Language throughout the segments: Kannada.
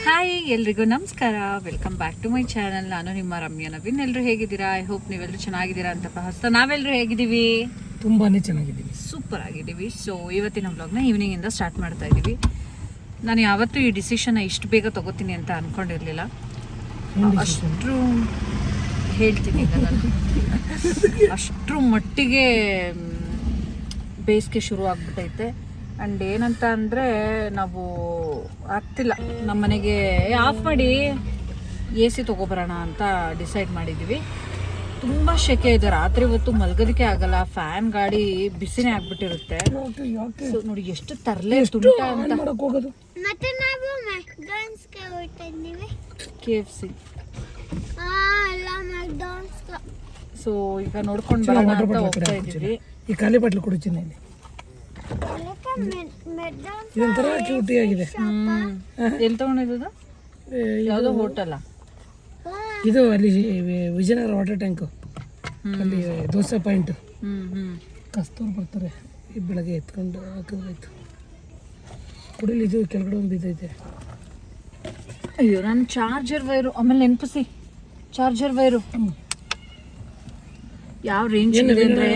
ಹಾಯ್ ಎಲ್ರಿಗೂ ನಮಸ್ಕಾರ, welcome back to my channel. ನಾನು ನಿಮ್ಮ ರಮ್ಯಾ ನವೀನ್. ಎಲ್ಲರೂ ಹೇಗಿದ್ದೀರಾ? ಐ ಹೋಪ್ ನೀವೆಲ್ಲರೂ ಚೆನ್ನಾಗಿದ್ದೀರಾ ಅಂತ ಭಾವಿಸ್ತಾ ನಾವೆಲ್ಲರೂ ಹೇಗಿದ್ದೀವಿ? ತುಂಬಾನೇ ಚೆನ್ನಾಗಿದ್ದೀವಿ, ಸೂಪರ್ ಆಗಿದ್ದೀವಿ. ಸೊ ಇವತ್ತಿನ ವ್ಲಾಗ್ನ ಈವ್ನಿಂಗಿಂದ ಸ್ಟಾರ್ಟ್ ಮಾಡ್ತಾ ಇದ್ದೀವಿ. ನಾನು ಯಾವತ್ತೂ ಈ ಡಿಸಿಷನ್ನ ಇಷ್ಟು ಬೇಗ ತಗೋತೀನಿ ಅಂತ ಅಂದ್ಕೊಂಡಿರಲಿಲ್ಲ. ಅಷ್ಟರ ಹೇಳ್ತೀನಿ ಈಗ ನಾನು ಅಷ್ಟರ ಮಟ್ಟಿಗೆ ಬೇಸಿಗೆ ಶುರು ಆಗ್ಬಿಟ್ಟೈತೆ. ಆ್ಯಂಡ್ ಏನಂತ ಅಂದರೆ ನಾವು ಆಗ್ತಿಲ್ಲ, ನಮ್ಮ ಮನೆಗೆ ಆಫ್ ಮಾಡಿ ಎ ಸಿ ತೊಗೊಬರೋಣ ಅಂತ ಡಿಸೈಡ್ ಮಾಡಿದ್ದೀವಿ. ತುಂಬ ಶೆಕೆ ಇದೆ, ರಾತ್ರಿ ಹೊತ್ತು ಮಲ್ಗೋದಕ್ಕೆ ಆಗಲ್ಲ. ಫ್ಯಾನ್ ಗಾಡಿ ಬಿಸಿನೇ ಆಗ್ಬಿಟ್ಟಿರುತ್ತೆ. ಸೊ ನೋಡಿ ಎಷ್ಟು ತರಲೆ ತುಂಟ ಅಂತ. KFC. ಸೊ ಈಗ ನೋಡ್ಕೊಂಡು ಬರೋಣ ಅಂತ ಹೋಗ್ತಾ ಇದ್ದೀವಿ. ಈ ಖಾಲಿ ಬಾಟ್ಲು ಕೊಡುತ್ತೀನಿ. ಇದೊಂಥರ ಕ್ಯೂಟಿ ಆಗಿದೆ. ಎಲ್ಲಿ ತಗೊಂಡಿದ್ದು? ಯಾವುದೋ ಹೋಟೆಲ್ಲ ಇದು? ಅಲ್ಲಿ ವಿಜಯನಗರ ವಾಟರ್ ಟ್ಯಾಂಕ್ ಅಲ್ಲಿ ದೋಸೆ ಪಾಯಿಂಟ್ ಕಸ್ತೂರು ಬರ್ತಾರೆ. ಈ ಬೆಳಗ್ಗೆ ಎತ್ಕೊಂಡು ಹಾಕಿದ್ರಾಯ್ತು. ಕುಡಿಲಿ. ಇದು ಕೆಳಗಡೆ ಒಂದು ಬಿದ್ದೈತೆ. ಅಯ್ಯೋ, ನಾನು ಚಾರ್ಜರ್ ವೈರು ಆಮೇಲೆ ನೆನಪಿಸಿ. ಚಾರ್ಜರ್ ವೈರು ಯಾವ ರೇಂಜ್ ಇದೆ ಅಂದರೆ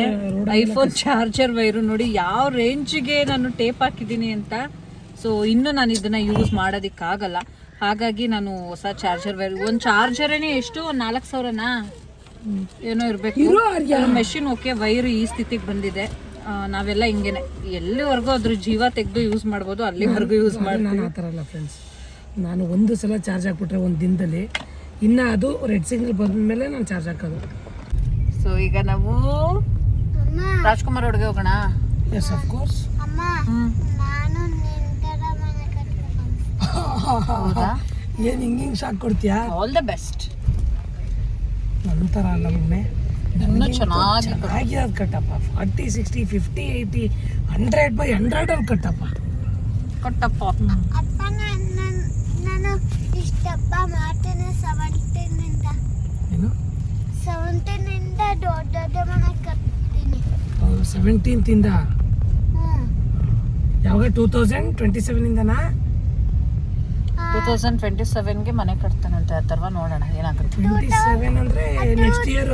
ಐಫೋನ್ ಚಾರ್ಜರ್ ವೈರು ನೋಡಿ ಯಾವ ರೇಂಜಿಗೆ ನಾನು ಟೇಪ್ ಹಾಕಿದ್ದೀನಿ ಅಂತ. ಸೊ ಇನ್ನು ನಾನು ಇದನ್ನ ಯೂಸ್ ಮಾಡೋದಕ್ಕಾಗಲ್ಲ. ಹಾಗಾಗಿ ನಾನು ಹೊಸ ಚಾರ್ಜರ್ ವೈರ್, ಒಂದು ಚಾರ್ಜರೇನೆ ಎಷ್ಟು, ಒಂದು 4,000ನಾ ಏನೋ ಇರಬೇಕು. ಮೆಷಿನ್ ಓಕೆ, ವೈರು ಈ ಸ್ಥಿತಿಗೆ ಬಂದಿದೆ. ನಾವೆಲ್ಲ ಹಿಂಗೇನೆ ಎಲ್ಲಿವರೆಗೂ ಅದ್ರ ಜೀವ ತೆಗೆದು ಯೂಸ್ ಮಾಡ್ಬೋದು ಅಲ್ಲಿವರೆಗೂ ಯೂಸ್ ಮಾಡ್ತೀನಿ. ನಾನು ಆ ಥರ ಅಲ್ಲ ಫ್ರೆಂಡ್ಸ್. ನಾನು ಒಂದು ಸಲ ಚಾರ್ಜ್ ಹಾಕ್ಬಿಟ್ರೆ ಒಂದು ದಿನದಲ್ಲಿ, ಇನ್ನು ಅದು ರೆಡ್ ಸಿಗ್ನಲ್ ಬಂದಮೇಲೆ ನಾನು ಚಾರ್ಜ್ ಹಾಕೋದು. ಸೊ ಈಗ ನಾವು ರಾಜ್ಕುಮಾರ್ ಅವ್ರಿಗೆ ಹೋಗೋಣ. Yes of course. ಏನು ಹಿಂಗೆ ಶಾಕ್ ಕೊಡ್ತೀಯಾ? All the best. ನಂತರ ನಮ್ಮನೆ ಚೆನ್ನಾಗಿರೋದು ಕಟ್ಟಪ್ಪ. 40, 60, 50, 80, 100/100 ಅಲ್ಲಿ ಕಟ್ಟಪ್ಪ. ನಾನು ಇಷ್ಟಪ್ಪ ಮಾಡ್ತೇನೆ. 17 ದೊಡ್ಡ ಮನೆ ಕಟ್ತೀನಿ. 17 ಯಾವಾಗ? 2027 2027ಗೆ ಮನೆ ಕಟ್ತಾನಂತೆ. ಆ ಥರ ನೋಡೋಣ ಏನಾಗುತ್ತೆ. 27 ಅಂದ್ರೆ ನೆಕ್ಸ್ಟ್ ಇಯರ್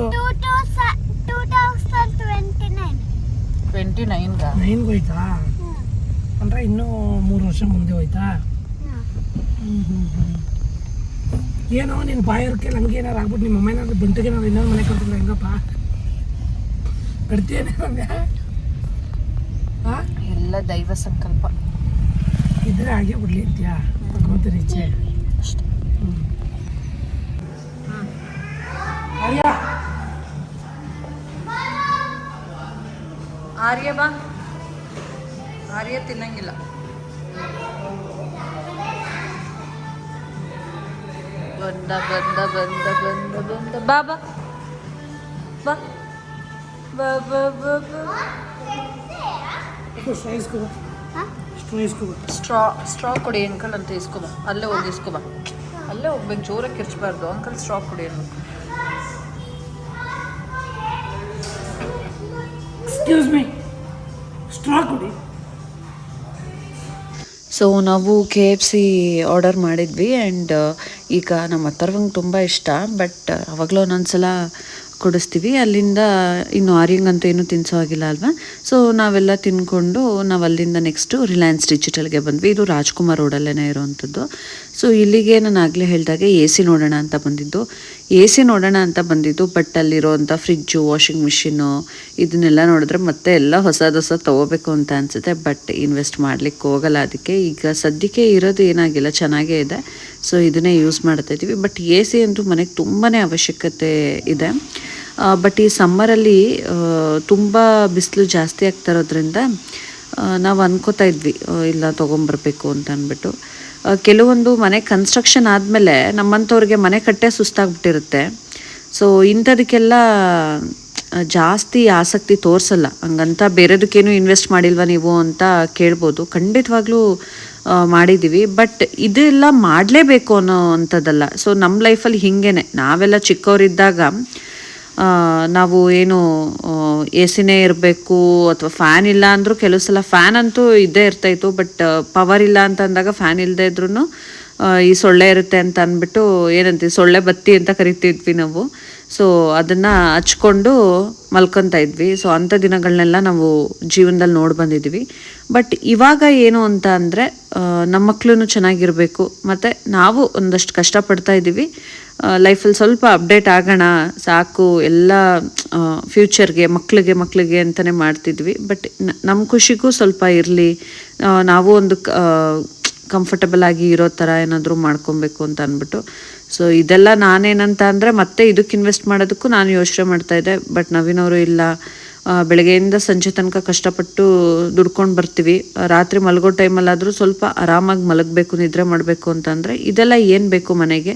29 ಹೋಯ್ತಾ? ಅಂದ್ರೆ ಇನ್ನೂ 3 ವರ್ಷ ಮುಂದೆ ಹೋಯ್ತಾ? ಏನೋ ನಿನ್ನ ಬಾಯರ್ಕೆ ಹಂಗೆ ಏನಾರು ಆಗ್ಬಿಟ್ಟು ನಿಮ್ಮ ಅಮ್ಮ ಏನಾದ್ರು ಬಂಟಿಗೆ ನಾವು ಇನ್ನೊಂದು ಮನೆ ಕಟ್ತಿದ್ರೆ ಹೆಂಗಪ್ಪ ಕಟ್ತೀಯನೇ? ಎಲ್ಲ ದೈವ ಸಂಕಲ್ಪ ಇದ್ರೆ ಹಾಗೆ ಬಿಡ್ಲಿ ಅಂತೀಯಾ? ಭಗವಂತನ ಇಚ್ಛೆ ಅಷ್ಟೇ. ಆರ್ಯ ಬಾ. ಆರ್ಯ ತಿನ್ನಂಗಿಲ್ಲ. ಬಂದ ಬಂದ ಬಂದ ಬಂದ ಬಂದ ಬಾ ಬಾ ಬಾ ಬಾ ಬಾ ಬಾ ಬಾ. ಸ್ಟ್ರಾ ಕೊಡಿ ಅಂಕಲ್ ಅಂತ ಇಸ್ಕೊಬಾ. ಅಲ್ಲೇ ಹೋಗಿ ಇಸ್ಕೊಬಾ. ಅಲ್ಲೇ ಹೋಗ್ಬೇಕು, ಜೋರಾಗಿ ಕಿರ್ಚಬಾರ್ದು. ಅಂಕಲ್ ಸ್ಟ್ರಾ ಕೊಡಿ ಅನ್ಬೇಕು. ಎಕ್ಸ್ಕ್ಯೂಸ್ ಮೀ, ಸ್ಟ್ರಾ ಕೊಡಿ. ಸೊ ನಾವು KFC ಆರ್ಡರ್ ಮಾಡಿದ್ವಿ. ಆ್ಯಂಡ್ ಈಗ ನಮ್ಮ ಅಥರ್ವಂಗೆ ತುಂಬ ಇಷ್ಟ, ಬಟ್ ಅವಾಗಲೂ ಒಂದೊಂದ್ಸಲ ಕೊಡಿಸ್ತೀವಿ. ಅಲ್ಲಿಂದ ಇನ್ನು ಆರ್ಯಂಗಂತೂ ಏನೂ ತಿನ್ಸೋ ಆಗಿಲ್ಲ ಅಲ್ವಾ. ಸೊ ನಾವೆಲ್ಲ ತಿನ್ಕೊಂಡು ನಾವು ಅಲ್ಲಿಂದ ನೆಕ್ಸ್ಟು ರಿಲಯನ್ಸ್ ಡಿಜಿಟಲ್ಗೆ ಬಂದ್ವಿ. ಇದು ರಾಜ್ಕುಮಾರ್ ರೋಡಲ್ಲೇ ಇರೋವಂಥದ್ದು. ಸೊ ಇಲ್ಲಿಗೆ ನಾನು ಆಗಲೇ ಹೇಳಿದಾಗೆ AC ನೋಡೋಣ ಅಂತ ಬಂದಿದ್ದು. ಬಟ್ ಅಲ್ಲಿರೋವಂಥ ಫ್ರಿಜ್ಜು, ವಾಷಿಂಗ್ ಮಿಷಿನ್ನು ಇದನ್ನೆಲ್ಲ ನೋಡಿದ್ರೆ ಮತ್ತೆ ಎಲ್ಲ ಹೊಸದು ತೊಗೋಬೇಕು ಅಂತ ಅನಿಸುತ್ತೆ. ಬಟ್ ಇನ್ವೆಸ್ಟ್ ಮಾಡ್ಲಿಕ್ಕೆ ಹೋಗಲ್ಲ. ಅದಕ್ಕೆ ಈಗ ಸದ್ಯಕ್ಕೆ ಇರೋದು ಏನಾಗಿಲ್ಲ, ಚೆನ್ನಾಗೇ ಇದೆ. ಸೊ ಇದನ್ನೇ ಯೂಸ್ ಮಾಡ್ತಾಯಿದ್ದೀವಿ. ಬಟ್ AC ಅಂತೂ ಮನೆಗೆ ತುಂಬಾ ಅವಶ್ಯಕತೆ ಇದೆ. ಬಟ್ ಈ ಸಮ್ಮರಲ್ಲಿ ತುಂಬ ಬಿಸಿಲು ಜಾಸ್ತಿ ಆಗ್ತಾ ಇರೋದ್ರಿಂದ ನಾವು ಅನ್ಕೋತಾ ಇದ್ವಿ ಇಲ್ಲ ತೊಗೊಂಬರ್ಬೇಕು ಅಂತ ಅಂದ್ಬಿಟ್ಟು. ಕೆಲವೊಂದು ಮನೆ ಕನ್ಸ್ಟ್ರಕ್ಷನ್ ಆದಮೇಲೆ ನಮ್ಮಂಥವ್ರಿಗೆ ಮನೆ ಕಟ್ಟೆ ಸುಸ್ತಾಗ್ಬಿಟ್ಟಿರುತ್ತೆ. ಸೊ ಇಂಥದಕ್ಕೆಲ್ಲ ಜಾಸ್ತಿ ಆಸಕ್ತಿ ತೋರಿಸಲ್ಲ. ಹಂಗಂತ ಬೇರೆದಕ್ಕೇನು ಇನ್ವೆಸ್ಟ್ ಮಾಡಿಲ್ವಾ ನೀವು ಅಂತ ಕೇಳ್ಬೋದು. ಖಂಡಿತವಾಗ್ಲೂ ಮಾಡಿದ್ದೀವಿ. ಬಟ್ ಇದೆಲ್ಲ ಮಾಡಲೇಬೇಕು ಅನ್ನೋ ಅಂಥದ್ದಲ್ಲ. ಸೊ ನಮ್ಮ ಲೈಫಲ್ಲಿ ಹೀಗೇನೆ, ನಾವೆಲ್ಲ ಚಿಕ್ಕವರಿದ್ದಾಗ ನಾವು ಏನು AC ಇರಬೇಕು ಅಥವಾ ಫ್ಯಾನ್ ಇಲ್ಲ ಅಂದರೂ ಕೆಲವು ಸಲ ಫ್ಯಾನ್ ಅಂತೂ ಇದ್ದೇ ಇರ್ತಾಯಿತ್ತು. ಬಟ್ ಪವರ್ ಇಲ್ಲ ಅಂತ ಅಂದಾಗ ಫ್ಯಾನ್ ಇಲ್ಲದೆ ಇದ್ರೂ ಈ ಸೊಳ್ಳೆ ಇರುತ್ತೆ ಅಂತ ಅಂದ್ಬಿಟ್ಟು ಏನಂತೀವಿ ಸೊಳ್ಳೆ ಬತ್ತಿ ಅಂತ ಕರಿತಿದ್ವಿ ನಾವು. ಸೊ ಅದನ್ನು ಹಚ್ಕೊಂಡು ಮಲ್ಕೊತಾ ಇದ್ವಿ. ಸೊ ಅಂಥ ದಿನಗಳನ್ನೆಲ್ಲ ನಾವು ಜೀವನದಲ್ಲಿ ನೋಡಿ ಬಂದಿದ್ವಿ. ಬಟ್ ಇವಾಗ ಏನು ಅಂತ ಅಂದರೆ ನಮ್ಮ ಮಕ್ಕಳು ಚೆನ್ನಾಗಿರಬೇಕು, ಮತ್ತು ನಾವು ಒಂದಷ್ಟು ಕಷ್ಟಪಡ್ತಾ ಇದ್ದೀವಿ. ಲೈಫಲ್ಲಿ ಸ್ವಲ್ಪ ಅಪ್ಡೇಟ್ ಆಗೋಣ ಸಾಕು, ಎಲ್ಲ ಫ್ಯೂಚರ್ಗೆ ಮಕ್ಕಳಿಗೆ ಅಂತಲೇ ಮಾಡ್ತಿದ್ವಿ. ಬಟ್ ನಮ್ಮ ಖುಷಿಗೂ ಸ್ವಲ್ಪ ಇರಲಿ, ನಾವು ಒಂದು ಕಂಫರ್ಟಬಲ್ ಆಗಿ ಇರೋ ಥರ ಏನಾದರೂ ಮಾಡ್ಕೊಬೇಕು ಅಂತ ಅಂದ್ಬಿಟ್ಟು. ಸೊ ಇದೆಲ್ಲ ನಾನೇನಂತ ಅಂದರೆ ಮತ್ತೆ ಇದಕ್ಕೆ ಇನ್ವೆಸ್ಟ್ ಮಾಡೋದಕ್ಕೂ ನಾನು ಯೋಚನೆ ಮಾಡ್ತಾಯಿದ್ದೆ. ಬಟ್ ನವೀನವರು ಇಲ್ಲ, ಬೆಳಗ್ಗೆಯಿಂದ ಸಂಜೆ ತನಕ ಕಷ್ಟಪಟ್ಟು ದುಡ್ಕೊಂಡು ಬರ್ತೀವಿ, ರಾತ್ರಿ ಮಲಗೋ ಟೈಮಲ್ಲಾದರೂ ಸ್ವಲ್ಪ ಆರಾಮಾಗಿ ಮಲಗಬೇಕು, ನಿದ್ರೆ ಮಾಡಬೇಕು ಅಂತಂದರೆ ಇದೆಲ್ಲ ಏನು ಬೇಕು ಮನೆಗೆ,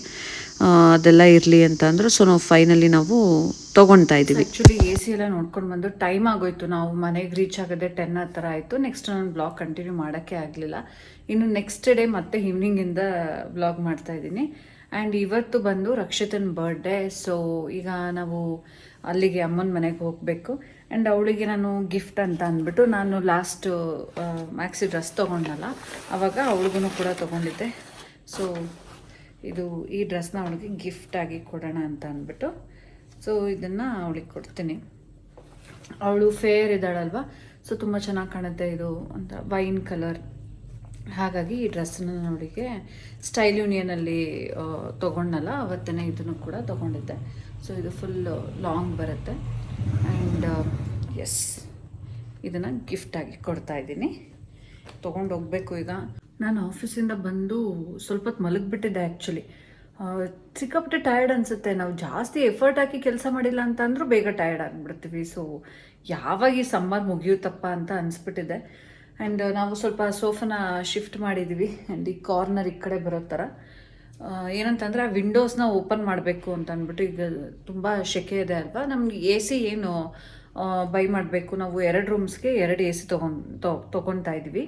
ಅದೆಲ್ಲ ಇರಲಿ ಅಂತ ಅಂದರು. ಸೊ ನಾವು ಫೈನಲಿ ನಾವು ತೊಗೊಳ್ತಾ ಇದ್ದೀವಿ. ಆ್ಯಕ್ಚುಲಿ AC ಎಲ್ಲ ನೋಡ್ಕೊಂಡು ಬಂದು ಟೈಮ್ ಆಗೋಯ್ತು, ನಾವು ಮನೆಗೆ ರೀಚ್ ಆಗೋದೇ 10 ಆ ಥರ ಆಯಿತು. ನೆಕ್ಸ್ಟ್ ನಾನು ಬ್ಲಾಗ್ ಕಂಟಿನ್ಯೂ ಮಾಡೋಕ್ಕೆ ಆಗಲಿಲ್ಲ. ಇನ್ನು ನೆಕ್ಸ್ಟ್ ಡೇ ಮತ್ತೆ ಈವ್ನಿಂಗಿಂದ ಬ್ಲಾಗ್ ಮಾಡ್ತಾಯಿದ್ದೀನಿ. ಆ್ಯಂಡ್ ಇವತ್ತು ಬಂದು ರಕ್ಷಿತನ ಬರ್ಡೇ. ಸೊ ಈಗ ನಾವು ಅಲ್ಲಿಗೆ ಅಮ್ಮನ ಮನೆಗೆ ಹೋಗಬೇಕು. ಆ್ಯಂಡ್ ಅವಳಿಗೆ ನಾನು ಗಿಫ್ಟ್ ಅಂತ ಅಂದ್ಬಿಟ್ಟು ನಾನು ಲಾಸ್ಟ್ ಮ್ಯಾಕ್ಸಿ ಡ್ರೆಸ್ ತೊಗೊಂಡಲ್ಲ, ಆವಾಗ ಅವಳಿಗೂ ಕೂಡ ತೊಗೊಂಡಿದ್ದೆ. ಸೊ ಇದು ಈ ಡ್ರೆಸ್ನ ಅವಳಿಗೆ ಗಿಫ್ಟಾಗಿ ಕೊಡೋಣ ಅಂತ ಅಂದ್ಬಿಟ್ಟು ಸೊ ಇದನ್ನು ಅವಳಿಗೆ ಕೊಡ್ತೀನಿ. ಅವಳು ಫೇರ್ ಇದ್ದಾಳಲ್ವ, ಸೊ ತುಂಬ ಚೆನ್ನಾಗಿ ಕಾಣುತ್ತೆ ಇದು ಅಂತ, ವೈನ್ ಕಲರ್. ಹಾಗಾಗಿ ಈ ಡ್ರೆಸ್ಸನ್ನು ಅವಳಿಗೆ ಸ್ಟೈಲ್ ಯೂನಿಯನಲ್ಲಿ ತೊಗೊಂಡಲ್ಲ, ಅವತ್ತೇ ಇದನ್ನು ಕೂಡ ತೊಗೊಂಡಿದ್ದೆ. ಸೊ ಇದು ಫುಲ್ ಲಾಂಗ್ ಬರುತ್ತೆ. ಆ್ಯಂಡ್ ಎಸ್, ಇದನ್ನು ಗಿಫ್ಟಾಗಿ ಕೊಡ್ತಾಯಿದ್ದೀನಿ. ತೊಗೊಂಡು ಹೋಗಬೇಕು. ಈಗ ನಾನು ಆಫೀಸಿಂದ ಬಂದು ಸ್ವಲ್ಪ ಹೊತ್ತು ಮಲಗಿಬಿಟ್ಟಿದ್ದೆ. ಆ್ಯಕ್ಚುಲಿ ಸಿಕ್ಕಾಪಟ್ಟೆ ಟಯರ್ಡ್ ಅನಿಸುತ್ತೆ. ನಾವು ಜಾಸ್ತಿ ಎಫರ್ಟ್ ಹಾಕಿ ಕೆಲಸ ಮಾಡಿಲ್ಲ ಅಂತ ಅಂದರೂ ಬೇಗ ಟಯರ್ಡ್ ಆಗಿಬಿಡ್ತೀವಿ. ಸೊ ಯಾವಾಗ ಈ ಸಮ್ಮರ್ ಮುಗಿಯುತ್ತಪ್ಪ ಅಂತ ಅನಿಸ್ಬಿಟ್ಟಿದೆ. ಆ್ಯಂಡ್ ನಾವು ಸ್ವಲ್ಪ ಸೋಫಾನ ಶಿಫ್ಟ್ ಮಾಡಿದ್ದೀವಿ. ಆ್ಯಂಡ್ ಈ ಕಾರ್ನರ್ ಈ ಕಡೆ ಬರೋ ಥರ ಏನಂತಂದರೆ ಆ ವಿಂಡೋಸ್ನ ಓಪನ್ ಮಾಡಬೇಕು ಅಂತ ಅಂದ್ಬಿಟ್ಟು, ಈಗ ತುಂಬ ಸೆಕೆ ಇದೆ ಅಲ್ವಾ, ನಮ್ಗೆ AC ಏನು ಬೈ ಮಾಡಬೇಕು. ನಾವು 2 ರೂಮ್ಸ್ಗೆ 2 AC ತೊಗೊತಾ ಇದ್ವಿ.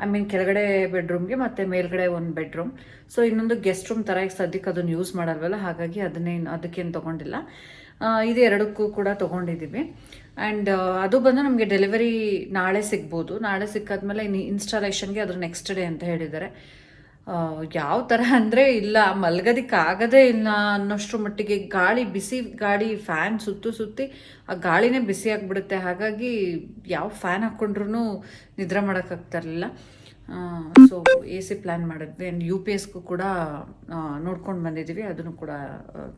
ಐ ಮೀನ್ ಕೆಳಗಡೆ ಬೆಡ್ರೂಮ್ಗೆ ಮತ್ತು ಮೇಲ್ಗಡೆ ಒಂದು ಬೆಡ್ರೂಮ್. ಸೊ ಇನ್ನೊಂದು ಗೆಸ್ಟ್ ರೂಮ್ ಥರ ಈಗ ಸದ್ಯಕ್ಕೆ ಅದನ್ನು ಯೂಸ್ ಮಾಡಲ್ವಲ್ಲ, ಹಾಗಾಗಿ ಅದಕ್ಕೇನು ತೊಗೊಂಡಿಲ್ಲ. ಇದು 2ಕ್ಕೂ ಕೂಡ ತೊಗೊಂಡಿದ್ದೀವಿ. ಆ್ಯಂಡ್ ಅದು ಬಂದು ನಮಗೆ ಡೆಲಿವರಿ ನಾಳೆ ಸಿಗ್ಬೋದು. ನಾಳೆ ಸಿಕ್ಕಾದ್ಮೇಲೆ ಇನ್ನು ಇನ್ಸ್ಟಾಲೇಷನ್ಗೆ ಅದ್ರ ನೆಕ್ಸ್ಟ್ ಡೇ ಅಂತ ಹೇಳಿದ್ದಾರೆ. ಯಾವ ಥರ ಅಂದರೆ ಇಲ್ಲ ಮಲ್ಗೋದಕ್ಕಾಗದೇ ಇಲ್ಲ ಅನ್ನೋಷ್ಟ್ರ ಮಟ್ಟಿಗೆ ಬಿಸಿ ಗಾಳಿ ಫ್ಯಾನ್ ಸುತ್ತಿ ಆ ಗಾಳಿನೇ ಬಿಸಿ ಆಗಿಬಿಡುತ್ತೆ. ಹಾಗಾಗಿ ಯಾವ ಫ್ಯಾನ್ ಹಾಕ್ಕೊಂಡ್ರೂ ನಿದ್ರೆ ಮಾಡೋಕ್ಕಾಗ್ತಾ ಇರಲಿಲ್ಲ. ಸೊ AC ಪ್ಲ್ಯಾನ್ ಮಾಡಿದ್ವಿ. ಆ್ಯಂಡ್ UPSಗೂ ಕೂಡ ನೋಡ್ಕೊಂಡು ಬಂದಿದ್ದೀವಿ, ಅದನ್ನು ಕೂಡ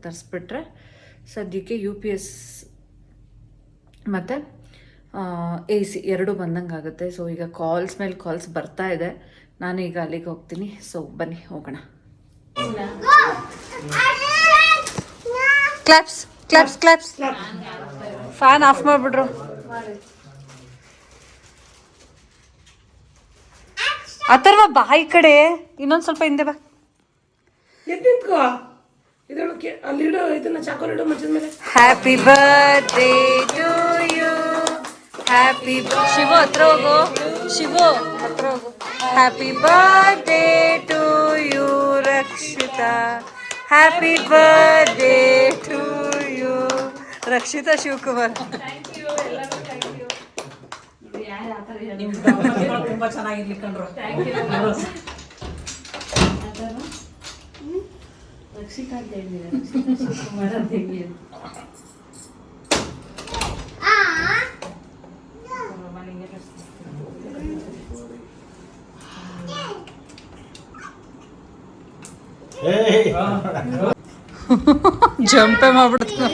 ತರಿಸ್ಬಿಟ್ರೆ ಸದ್ಯಕ್ಕೆ UPS ಮತ್ತು AC 2 ಬಂದಂಗೆ ಆಗುತ್ತೆ. ಸೊ ಈಗ ಕಾಲ್ಸ್ ಮೇಲೆ ಕಾಲ್ಸ್ ಬರ್ತಾ ಇದೆ. ನಾನು ಈಗ ಅಲ್ಲಿಗೆ ಹೋಗ್ತೀನಿ. ಸೊ ಬನ್ನಿ ಹೋಗೋಣ. Claps claps claps. Fan off ಮಾಡಿಬಿಡ್ರು. ಅಥರ್ವ ಬಾ ಈ ಕಡೆ, ಇನ್ನೊಂದು ಸ್ವಲ್ಪ ಹಿಂದೆ ಬಾ. ಎದ್ದಿತ್ಕೋ, ಇದಕ್ಕೆ ಅಲ್ಲಿಡು, ಇದನ್ನ ಚಾಕೋಲ್ ಇಡು ಮಂಚದ ಮೇಲೆ. Happy birthday to you. Happy Shivu ಹತ್ರ ಹೋಗು, ಶಿವು ಹತ್ರ ಹೋಗು. Happy birthday to you Rakshita. Happy birthday to you Rakshita Shivakumar. ತುಂಬ ಚೆನ್ನಾಗಿರ್ಲಿ ಕಂಡ್ರು. ರಕ್ಷಿತಾ ಅಂತ ಹೇಳಿದ್ರೆ ರಕ್ಷಿತಾ ಶಿವಕುಮಾರ್ ಅಂತ ಹೇಳಿ. ಜಂಪೆ ಮಾಡ್ಬಿಡ್ತು.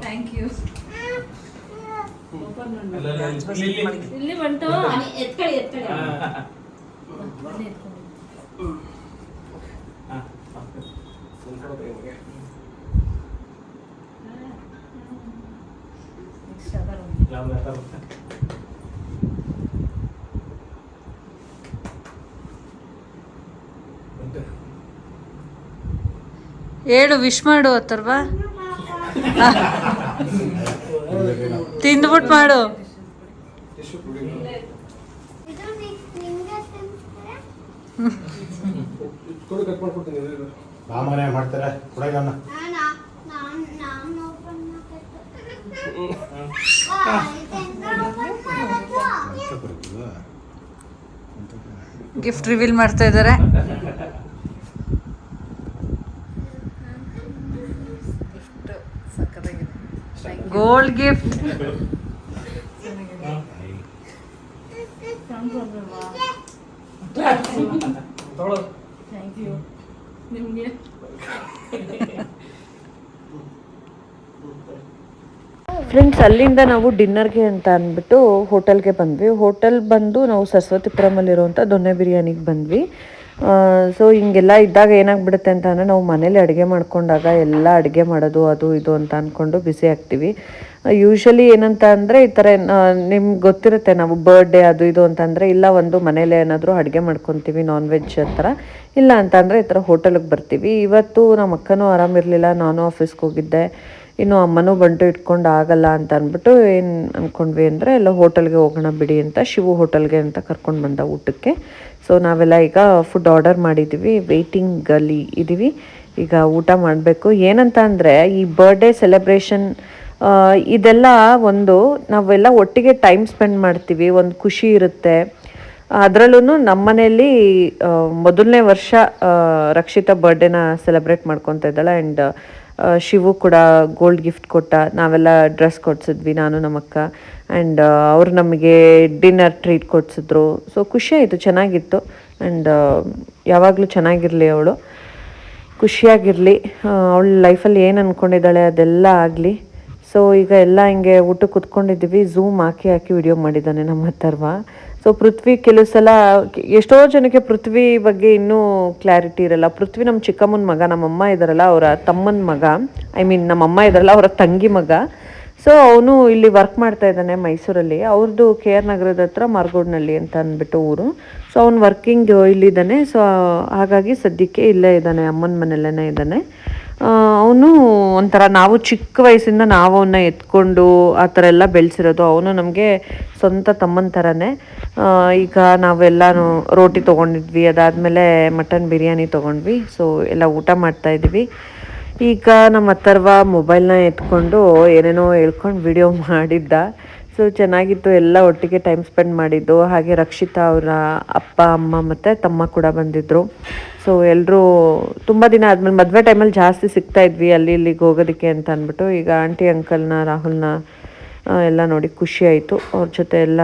Thank you. ಇಲ್ಲಿ ಬಂತು. ಎತ್ಕೊಳ್ಳಿ ಹೇಳು, ವಿಶ್ ಮಾಡು ಅಥರ್ವಾ. ತಿಂದ್ಬಿಟ್ಟು ಮಾಡು. ಮಾಡ್ತಾರೆ ಗಿಫ್ಟ್ ರಿವೀಲ್ ಮಾಡ್ತಾ ಇದ್ದಾರೆ. Gold gift. ಫ್ರೆಂಡ್ಸ್, ಅಲ್ಲಿಂದ ನಾವು ಡಿನ್ನರ್ಗೆ ಅಂತ ಅಂದ್ಬಿಟ್ಟು ಹೋಟೆಲ್ಗೆ ಬಂದ್ವಿ. ಹೋಟೆಲ್ ಬಂದು ನಾವು ಸರಸ್ವತಿಪುರಮಲ್ಲಿರುವಂಥ ದೊನ್ನೆ ಬಿರಿಯಾನಿಗೆ ಬಂದ್ವಿ. ಸೊ ಹಿಂಗೆಲ್ಲ ಇದ್ದಾಗ ಏನಾಗ್ಬಿಡುತ್ತೆ ಅಂತ ಅಂದರೆ ನಾವು ಮನೇಲಿ ಅಡುಗೆ ಮಾಡ್ಕೊಂಡಾಗ ಎಲ್ಲ ಅಡುಗೆ ಮಾಡೋದು ಅದು ಇದು ಅಂತ ಅಂದ್ಕೊಂಡು ಬ್ಯುಸಿ ಆಗ್ತೀವಿ. ಯೂಶ್ವಲಿ ಏನಂತ ಅಂದರೆ ಈ ಥರ ನಿಮ್ಗೆ ಗೊತ್ತಿರುತ್ತೆ, ನಾವು ಬರ್ಡೇ ಅದು ಇದು ಅಂತಂದರೆ ಇಲ್ಲ ಒಂದು ಮನೇಲಿ ಏನಾದರೂ ಅಡುಗೆ ಮಾಡ್ಕೊತೀವಿ ನಾನ್ ವೆಜ್ ಆ ಥರ, ಇಲ್ಲ ಅಂತಂದರೆ ಈ ಥರ ಹೋಟೆಲಿಗೆ ಬರ್ತೀವಿ. ಇವತ್ತು ನಮ್ಮ ಅಕ್ಕನೂ ಆರಾಮಿರಲಿಲ್ಲ, ನಾನು ಆಫೀಸ್ಗೆ ಹೋಗಿದ್ದೆ, ಇನ್ನು ಅಮ್ಮನೂ ಬಂಟು ಇಟ್ಕೊಂಡು ಆಗಲ್ಲ ಅಂತ ಅಂದ್ಬಿಟ್ಟು ಏನು ಅಂದ್ಕೊಂಡ್ವಿ ಅಂದರೆ ಎಲ್ಲ ಹೋಟೆಲ್ಗೆ ಹೋಗೋಣ ಬಿಡಿ ಅಂತ ಶಿವು ಹೋಟೆಲ್ಗೆ ಅಂತ ಕರ್ಕೊಂಡು ಬಂದ ಊಟಕ್ಕೆ. ಸೊ ನಾವೆಲ್ಲ ಈಗ ಫುಡ್ ಆರ್ಡರ್ ಮಾಡಿದ್ದೀವಿ, ವೆಯ್ಟಿಂಗಲ್ಲಿ ಇದ್ದೀವಿ, ಈಗ ಊಟ ಮಾಡಬೇಕು. ಏನಂತ ಅಂದರೆ ಈ ಬರ್ಡೇ ಸೆಲೆಬ್ರೇಷನ್ ಇದೆಲ್ಲ ಒಂದು ನಾವೆಲ್ಲ ಒಟ್ಟಿಗೆ ಟೈಮ್ ಸ್ಪೆಂಡ್ ಮಾಡ್ತೀವಿ, ಒಂದು ಖುಷಿ ಇರುತ್ತೆ. ಅದರಲ್ಲೂ ನಮ್ಮ ಮನೆಯಲ್ಲಿ ಮೊದಲನೇ ವರ್ಷ ರಕ್ಷಿತಾ ಬರ್ಡೇನ ಸೆಲೆಬ್ರೇಟ್ ಮಾಡ್ಕೊತಾ ಇದ್ದಾಳೆ. ಆ್ಯಂಡ್ ಶಿವು ಕೂಡ ಗೋಲ್ಡ್ ಗಿಫ್ಟ್ ಕೊಟ್ಟ, ನಾವೆಲ್ಲ ಡ್ರೆಸ್ ಕೊಡ್ಸಿದ್ವಿ ನಾನು ನಮ್ಮಕ್ಕ. ಆ್ಯಂಡ್ ಅವ್ರು ನಮಗೆ ಡಿನ್ನರ್ ಟ್ರೀಟ್ ಕೊಡಿಸಿದ್ರು. ಸೊ ಖುಷಿಯಾಯಿತು, ಚೆನ್ನಾಗಿತ್ತು. ಆ್ಯಂಡ್ ಯಾವಾಗಲೂ ಚೆನ್ನಾಗಿರಲಿ, ಅವಳು ಖುಷಿಯಾಗಿರಲಿ, ಅವಳ ಲೈಫಲ್ಲಿ ಏನು ಅಂದ್ಕೊಂಡಿದ್ದಾಳೆ ಅದೆಲ್ಲ ಆಗಲಿ. ಸೊ ಈಗ ಎಲ್ಲ ಹಿಂಗೆ ಊಟಕ್ಕೆ ಕುತ್ಕೊಂಡಿದ್ದೀವಿ. ಝೂಮ್ ಹಾಕಿ ವಿಡಿಯೋ ಮಾಡಿದ್ದಾನೆ ನಮ್ಮ ಹತ್ತರ್ವ. ಸೊ ಪೃಥ್ವಿ ಕೆಲವು ಸಲ ಎಷ್ಟೋ ಜನಕ್ಕೆ ಪೃಥ್ವಿ ಬಗ್ಗೆ ಇನ್ನೂ ಕ್ಲಾರಿಟಿ ಇರಲ್ಲ. ಪೃಥ್ವಿ ನಮ್ಮ ಚಿಕ್ಕಮ್ಮನ ಮಗ, ನಮ್ಮಮ್ಮ ಇದ್ದಾರಲ್ಲ ಅವರ ತಮ್ಮನ ಮಗ, ನಮ್ಮಮ್ಮ ಇದ್ದಾರಲ್ಲ ಅವರ ತಂಗಿ ಮಗ. ಸೊ ಅವನು ಇಲ್ಲಿ ವರ್ಕ್ ಮಾಡ್ತಾ ಇದ್ದಾನೆ ಮೈಸೂರಲ್ಲಿ. ಅವ್ರದ್ದು KR ನಗರದ ಹತ್ರ ಮಾರ್ಗೋಡ್ನಳ್ಳಿ ಅಂತ ಅಂದ್ಬಿಟ್ಟು ಊರು. ಸೊ ಅವ್ನು ವರ್ಕಿಂಗ್ ಇಲ್ಲಿದ್ದಾನೆ. ಸೊ ಹಾಗಾಗಿ ಸದ್ಯಕ್ಕೆ ಇಲ್ಲೇ ಇದ್ದಾನೆ, ಅಮ್ಮನ ಮನೆಯಲ್ಲೇ ಇದ್ದಾನೆ. ಅವನು ಒಂಥರ ನಾವು ಚಿಕ್ಕ ವಯಸ್ಸಿಂದ ನಾವು ಅವನ್ನ ಎತ್ಕೊಂಡು ಆ ಥರ ಎಲ್ಲ ಬೆಳೆಸಿರೋದು. ಅವನು ನಮಗೆ ಸ್ವಂತ ತಮ್ಮನ ಥರನೇ. ಈಗ ನಾವೆಲ್ಲನೂ ರೋಟಿ ತೊಗೊಂಡಿದ್ವಿ, ಅದಾದಮೇಲೆ ಮಟನ್ ಬಿರಿಯಾನಿ ತೊಗೊಂಡ್ವಿ. ಸೊ ಎಲ್ಲ ಊಟ ಮಾಡ್ತಾಯಿದ್ವಿ. ಈಗ ನಮ್ಮ ಅಥರ್ವ ಮೊಬೈಲ್ನ ಎತ್ಕೊಂಡು ಏನೇನೋ ಹೇಳ್ಕೊಂಡು ವಿಡಿಯೋ ಮಾಡಿದ್ದ. ಸೊ ಚೆನ್ನಾಗಿತ್ತು, ಎಲ್ಲ ಒಟ್ಟಿಗೆ ಟೈಮ್ ಸ್ಪೆಂಡ್ ಮಾಡಿದ್ದು. ಹಾಗೆ ರಕ್ಷಿತಾ ಅವರ ಅಪ್ಪ ಅಮ್ಮ ಮತ್ತು ತಮ್ಮ ಕೂಡ ಬಂದಿದ್ದರು. ಸೊ ಎಲ್ಲರೂ ತುಂಬ ದಿನ ಆದಮೇಲೆ ಮದುವೆ ಟೈಮಲ್ಲಿ ಜಾಸ್ತಿ ಸಿಗ್ತಾಯಿದ್ವಿ ಅಲ್ಲಿ ಇಲ್ಲಿಗೆ ಹೋಗೋದಕ್ಕೆ ಅಂತ ಅಂದ್ಬಿಟ್ಟು. ಈಗ ಆಂಟಿ ಅಂಕಲ್ನ ರಾಹುಲ್ನ ಎಲ್ಲ ನೋಡಿ ಖುಷಿ ಆಯಿತು, ಅವ್ರ ಜೊತೆ ಎಲ್ಲ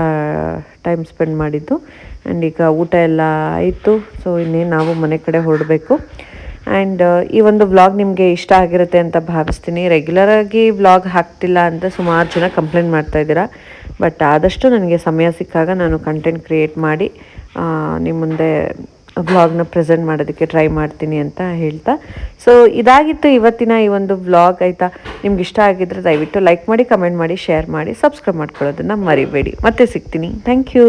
ಟೈಮ್ ಸ್ಪೆಂಡ್ ಮಾಡಿದ್ದು. ಆ್ಯಂಡ್ ಈಗ ಊಟ ಎಲ್ಲ ಆಯಿತು. ಸೊ ಇನ್ನೇನು ನಾವು ಮನೆ ಕಡೆ ಹೊರಡಬೇಕು. ಆ್ಯಂಡ್ ಈ ಒಂದು ವ್ಲಾಗ್ ನಿಮಗೆ ಇಷ್ಟ ಆಗಿರುತ್ತೆ ಅಂತ ಭಾವಿಸ್ತೀನಿ. ರೆಗ್ಯುಲರಾಗಿ ವ್ಲಾಗ್ ಹಾಕ್ತಿಲ್ಲ ಅಂತ ಸುಮಾರು ಜನ ಕಂಪ್ಲೇಂಟ್ ಮಾಡ್ತಾಯಿದ್ದೀರಾ. ಬಟ್ ಆದಷ್ಟು ನನಗೆ ಸಮಯ ಸಿಕ್ಕಾಗ ನಾನು ಕಂಟೆಂಟ್ ಕ್ರಿಯೇಟ್ ಮಾಡಿ ನಿಮ್ಮ ಮುಂದೆ ವ್ಲಾಗ್ನ ಪ್ರೆಸೆಂಟ್ ಮಾಡೋದಕ್ಕೆ ಟ್ರೈ ಮಾಡ್ತೀನಿ ಅಂತ ಹೇಳ್ತಾ, ಸೊ ಇದಾಗಿತ್ತು ಇವತ್ತಿನ ಈ ಒಂದು ವ್ಲಾಗ್. ಆಯಿತಾ, ನಿಮ್ಗೆ ಇಷ್ಟ ಆಗಿದ್ರೆ ದಯವಿಟ್ಟು ಲೈಕ್ ಮಾಡಿ, ಕಮೆಂಟ್ ಮಾಡಿ, ಶೇರ್ ಮಾಡಿ, ಸಬ್ಸ್ಕ್ರೈಬ್ ಮಾಡ್ಕೊಳ್ಳೋದನ್ನು ಮರಿಬೇಡಿ. ಮತ್ತೆ ಸಿಗ್ತೀನಿ. Thank you.